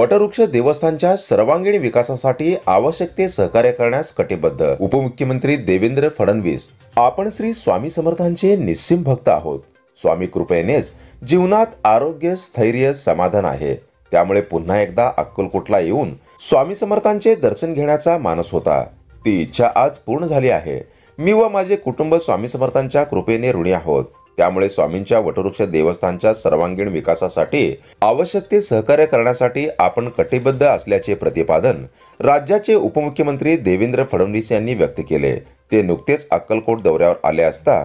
वटवृक्ष देवस्थानच्या सर्वांगीण विकासासाठी आवश्यक ते सहकार्य करण्यास कटिबद्ध उपमुख्यमंत्री देवेंद्र फडणवीस। आपण श्री स्वामी समर्थांचे निस्सीम भक्त आहोत। स्वामी कृपेनेच जीवनात आरोग्य, स्थैर्य, समाधान आहे। त्यामुळे पुन्हा एकदा अक्कलकोटला येऊन स्वामी समर्थांचे दर्शन घेण्याचा मानस होता। ती इच्छा आज पूर्ण झाली आहे। मी व माझे कुटुंब स्वामी समर्थांच्या कृपेने ऋणी आहोत। त्यामुळे स्वामींच्या वटवृक्ष देवस्थानच्या सर्वांगीण विकासासाठी आवश्यक ते सहकार्य करण्यासाठी आपण कटिबद्ध असल्याचे प्रतिपादन राज्याचे उपमुख्यमंत्री देवेंद्र फडणवीस यांनी व्यक्त केले। ते नुकतेच अक्कलकोट दौऱ्यावर आले असता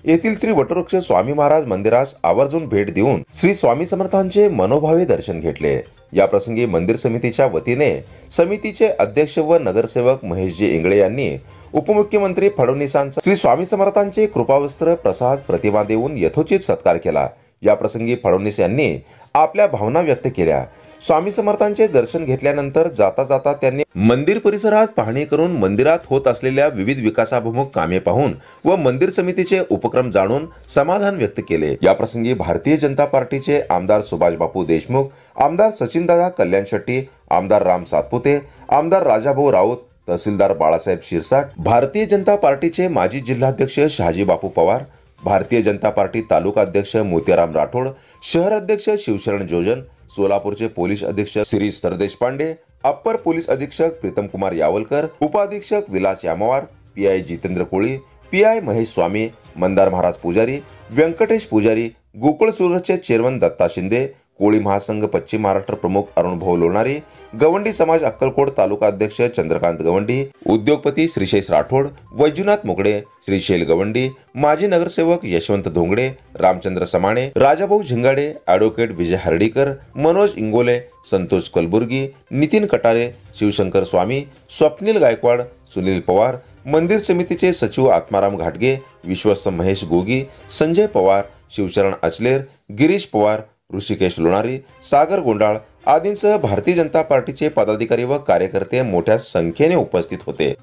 येथील श्री वटवृक्ष स्वामी महाराज मंदिरास आवर्जून भेट देऊन श्री स्वामी समर्थांचे मनोभावे दर्शन घेतले। या प्रसंगी मंदिर समितीच्या वतीने समितीचे अध्यक्ष व नगरसेवक महेशजी इंगळे यांनी उपमुख्यमंत्री फडणवीसांचा श्री स्वामी समर्थांचे कृपावस्त्र प्रसाद प्रतिमा देऊन यथोचित सत्कार केला। या प्रसंगी फडणवीस यांनी आपल्या भावना व्यक्त केल्या। स्वामी समर्थांचे दर्शन घेतल्यानंतर जाता जाता त्यांनी मंदिर परिसरात पाहणी करून मंदिरात होत असलेल्या विविध विकासाभिमुख कामे पाहून व मंदिर समितीचे उपक्रम जाणून समाधान व्यक्त केले। या प्रसंगी भारतीय जनता पार्टीचे आमदार सुभाष बापू देशमुख, आमदार सचिनदादा कल्याण शेट्टी, आमदार राम सातपुते, आमदार राजाभाऊ राऊत, तहसीलदार बाळासाहेब शिरसाट, भारतीय जनता पार्टीचे माजी जिल्हाध्यक्ष शहाजी बापू पवार, भारतीय जनता पार्टी तालुका अध्यक्ष मोतीराम राठोड, शहर अध्यक्ष शिवशरण जोजन, सोलापूरचे पोलीस अधीक्षक श्री सरदेश पांडे, अप्पर पोलीस अधीक्षक प्रीतम कुमार यावलकर, उपाधीक्षक विलास यामवार, पीआय जितेंद्र कोळी, पीआय महेश स्वामी, मंदार महाराज पुजारी, व्यंकटेश पुजारी, गोकुळ सूरजचे चेअरमन दत्ता शिंदे, कोळी महासंघ पश्चिम महाराष्ट्र प्रमुख अरुण भाऊ लोणारी, गवंडी समाज अक्कलकोट तालुका अध्यक्ष चंद्रकांत गवंडी, उद्योगपती श्रीशेष राठोड, वैजनाथ मुगडे, श्रीशैल गवंडी, माजी नगरसेवक यशवंत धोंगडे, रामचंद्र समाणे, राजाभाऊ झिंगाडे, ॲडव्होकेट विजय हर्डीकर, मनोज इंगोले, संतोष कलबुर्गी, नितीन कटारे, शिवशंकर स्वामी, स्वप्नील गायकवाड, सुनील पवार, मंदिर समितीचे सचिव आत्माराम घाटगे, विश्वस्त महेश गोगी, संजय पवार, शिवशरण अचलेर, गिरीश पवार, ऋषिकेश लोणारी, सागर गोंडाळ आदींसह भारतीय जनता पार्टीचे पदाधिकारी व कार्यकर्ते मोठ्या संख्येने उपस्थित होते।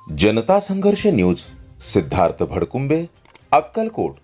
जनता संघर्ष न्यूज, सिद्धार्थ भडकुंबे, अक्कलकोट।